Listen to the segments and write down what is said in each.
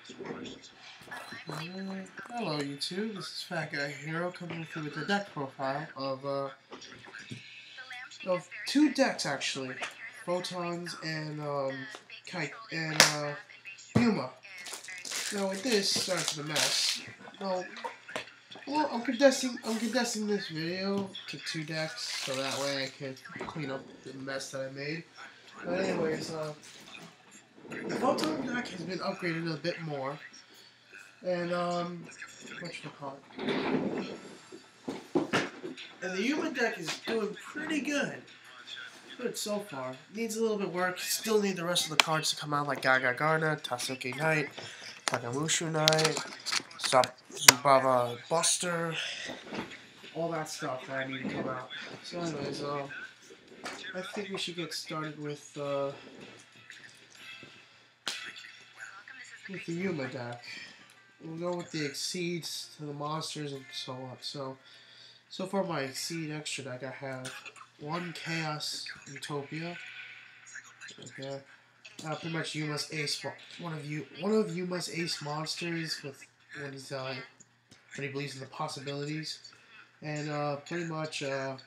Hello YouTube, this is Fat Guy Hero coming through with the deck profile of two decks actually, Photons and Yuma. Now with this, sorry for the mess. Well, I'm condensing this video to two decks so that way I can clean up the mess that I made. But anyways, the Photon deck has been upgraded a bit more. And, whatchamacallit. And the Yuma deck is doing pretty good. Good so far. Needs a little bit of work. Still need the rest of the cards to come out, like Gaga Garna, Tasuke Knight, Takamushu Knight, Zubaba Buster, all that stuff that I need to come out. So anyways, I think we should get started with the Yuma deck. We'll go with the Exceeds to the monsters and so on. So for my Exceed extra deck, I have one Chaos Utopia. Okay. Pretty much Yuma's ace. One of Yuma's ace monsters with when he believes in the possibilities. And pretty much, even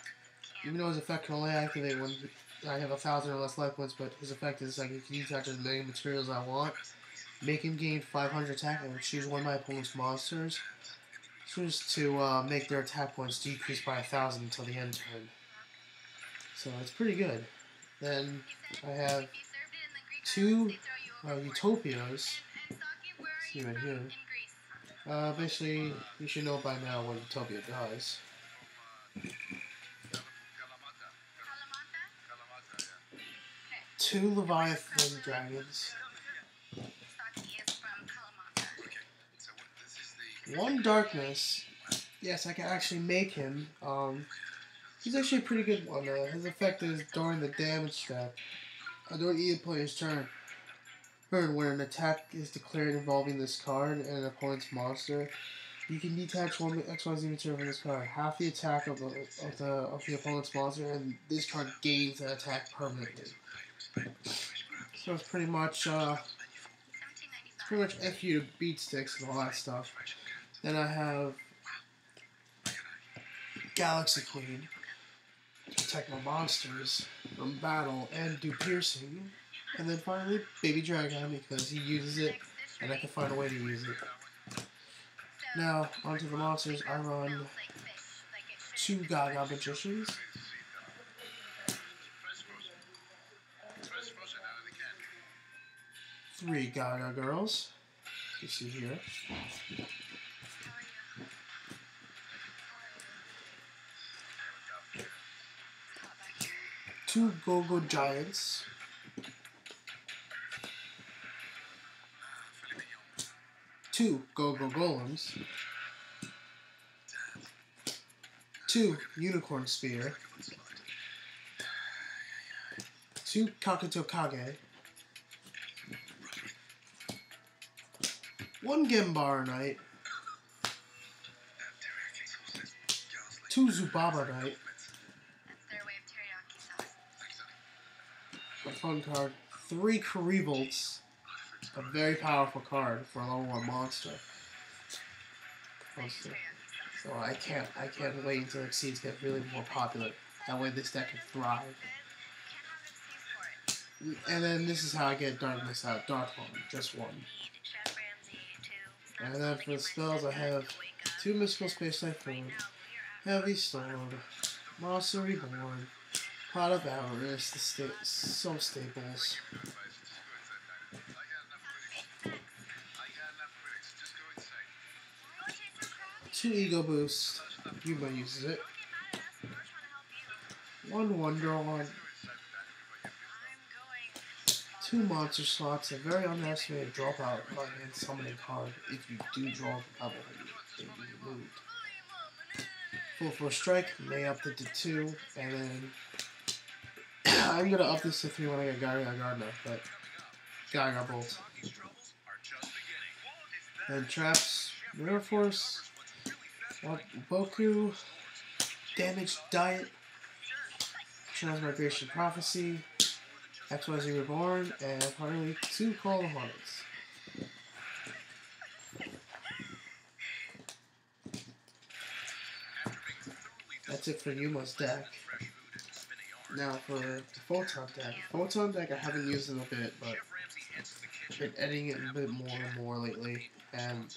though his effect can only activate when I have 1,000 or less life points, but his effect is like he can use as many materials I want. Make him gain 500 attack and choose one of my opponent's monsters. Choose to make their attack points decrease by 1,000 until the end turn. So it's pretty good. Then I have two Utopias. See right here. Basically, you should know by now what Utopia does. Two Leviathan dragons. One darkness. Yes, I can actually make him. He's actually a pretty good one. His effect is during the damage step. During either player's turn. When an attack is declared involving this card and an opponent's monster, you can detach one XYZ material from this card. Half the attack of the opponent's monster, and this card gains an attack permanently. So it's pretty much F you to beat sticks and all that stuff. Then I have Galaxy Queen to protect my monsters from battle and do piercing. And then finally Baby Dragon because he uses it and I can find a way to use it. Now onto the monsters. I run two Gaga Magicians, three Gaga Girls, you see here. Two Go-Go Giants, two Go-Go Golems, two Unicorn Spear, two Kakuto Kage, one Gembar Knight, two Zubaba Knight, a fun card, three Karibolts, a very powerful card for a level 1 monster. So I can't wait until Exceeds get really more popular. That way this deck can thrive. And then this is how I get Darkness out. Darkholm, just one. And then for the spells I have two Mystical Space Typhoon, Heavy Storm, Monster Reborn, Pot of Avarice, some staples. Two Ego Boost, Yuma uses it. One Wonder Wand. Two Monster Slots, a very underestimated dropout and summoning card if you do draw the level that you removed. Full Force Strike, may up it to 2, and then I'm gonna up this to 3 when I get Gaga Garna, but Gaga Bolt. Then Traps, Mirror Force, Boku, Damage Diet, Transmigration Prophecy, XYZ Reborn, and finally 2 Call the Hornets. that's it for Yuma's deck. Now for the Photon deck. Photon deck I haven't used in a bit, but I've been editing it a bit more and more lately, and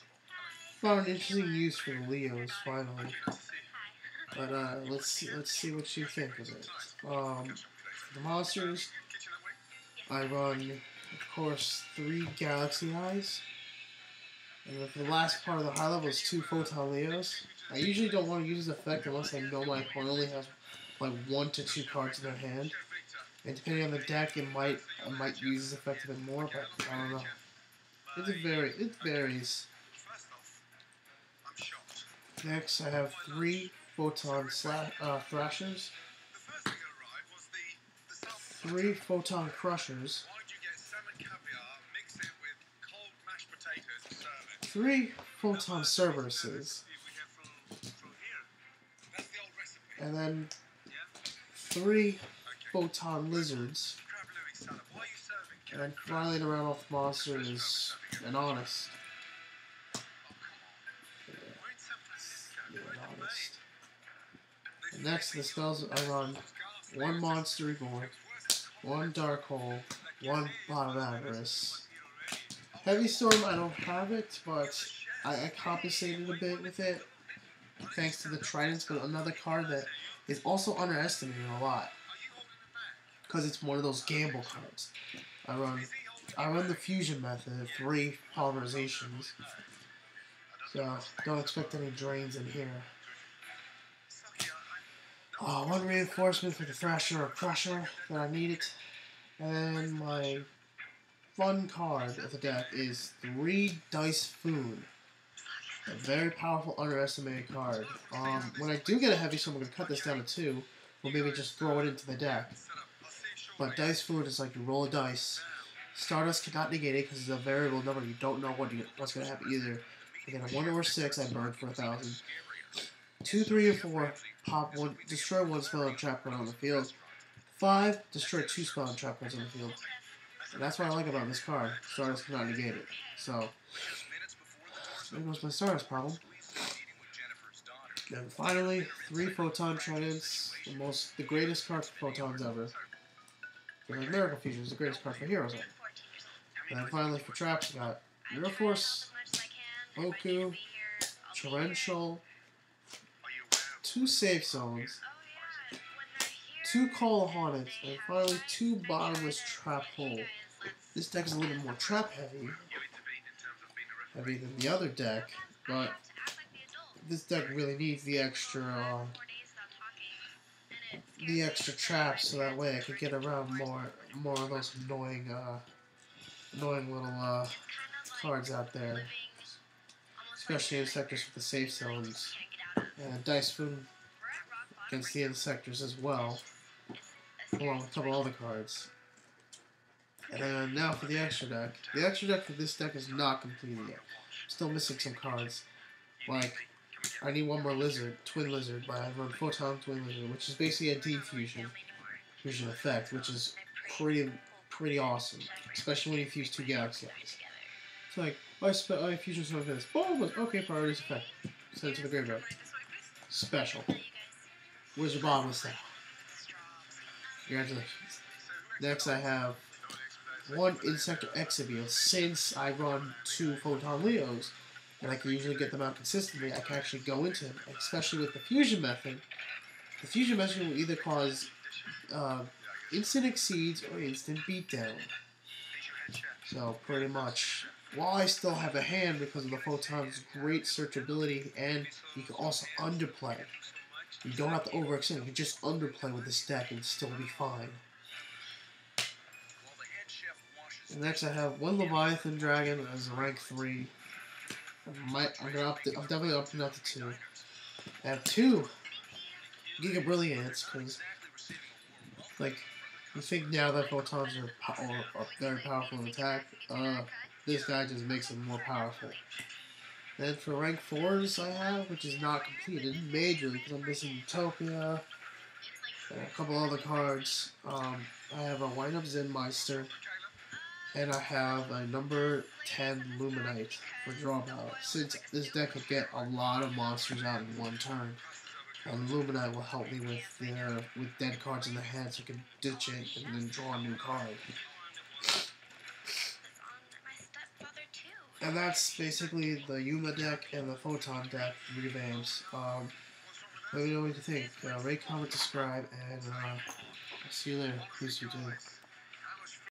found an interesting use for the Leos finally. But let's see what you think of it. For the monsters, I run, of course, 3 Galaxy Eyes. And for the last part of the high level is 2 Photon Leos. I usually don't want to use this effect unless I know my opponent only has like 1 to 2 cards in their hand. And depending on the deck, I might use this effect a bit more, but I don't know. It varies. Next, I have 3 Photon Thrashers, 3 Photon Crushers, 3 Photon Cerberuses, and then 3 Photon Lizards, and then finally to round off the monster is an Honest. And next to the spells, I run 1 Monster Reborn, 1 Dark Hole, 1 Pot of Avarice. Heavy Storm, I don't have it, but I compensated a bit with it, thanks to the Tridents, but another card that is also underestimated a lot, because it's one of those gamble cards. I run the Fusion method, 3 polymerizations, so don't expect any drains in here. 1 reinforcement for the Thrasher or Crusher that I needed. And my fun card of the deck is 3 Dice Foon. A very powerful, underestimated card. When I do get a heavy storm, I'm going to cut this down to 2, or maybe just throw it into the deck. But Dice Foon is like you roll a dice. Stardust cannot negate it because it's a variable number. You don't know what's going to happen either. You get a 1 or 6, I burned for 1,000. 2, 3, and 4, pop 1, destroy 1 spell and trap card on the field. 5, destroy 2 spell and trap cards on the field. And that's what I like about this card. Stardust cannot negate it. So, there goes my Stardust problem. And finally, 3 Photon Tridents, the greatest card for Photons ever. Like Miracle Fusion is the greatest card for Heroes ever. And then finally for traps, I got Mirror Force, Oku, Torrential, 2 Safe Zones, 2 Call of Hornets, and finally 2 Bottomless Trap Hole. This deck is a little bit more trap heavy than the other deck, but this deck really needs the extra traps, so that way I could get around more of those annoying little cards out there, especially in sectors with the safe zones. And Dice Foon against the Insectors as well, along with a couple other cards. And then now for the extra deck. The extra deck for this deck is not completed yet. I'm still missing some cards. Like, I need 1 more Lizard, Twin Lizard, but I run Photon Twin Lizard, which is basically a fusion effect, which is pretty awesome, especially when you fuse 2 Galaxy Eyes. It's like, I fusion something like this. Boom! Okay, priorities effect. Send it to the graveyard. Special. Wizard Bottomless now. Congratulations. Next I have 1 Insector Exibio. Since I run 2 Photon Leos, and I can usually get them out consistently, I can actually go into them, especially with the Fusion method. The Fusion method will either cause instant exceeds or instant beatdown. So, pretty much. While I still have a hand because of the Photon's great searchability, and you can also underplay. You don't have to overextend, you can just underplay with this deck and still be fine. And next I have 1 Leviathan Dragon as a rank 3. I'm definitely upping up to 2. I have 2 Giga Brilliants, because, like, you think now that Photons are very powerful in attack, this guy just makes them more powerful. Then for rank 4s I have, which is not completed majorly because I'm missing Utopia and a couple other cards. I have a Wind-Up Zenmeister, and I have a number 10 Luminite for draw power. Since this deck could get a lot of monsters out in 1 turn, Luminite will help me with dead cards in the hand, so I can ditch it and then draw a new card. And that's basically the Yuma deck and the Photon deck revamps. Let me know what you think. Rate, comment, subscribe, and I'll see you later. Peace, you too.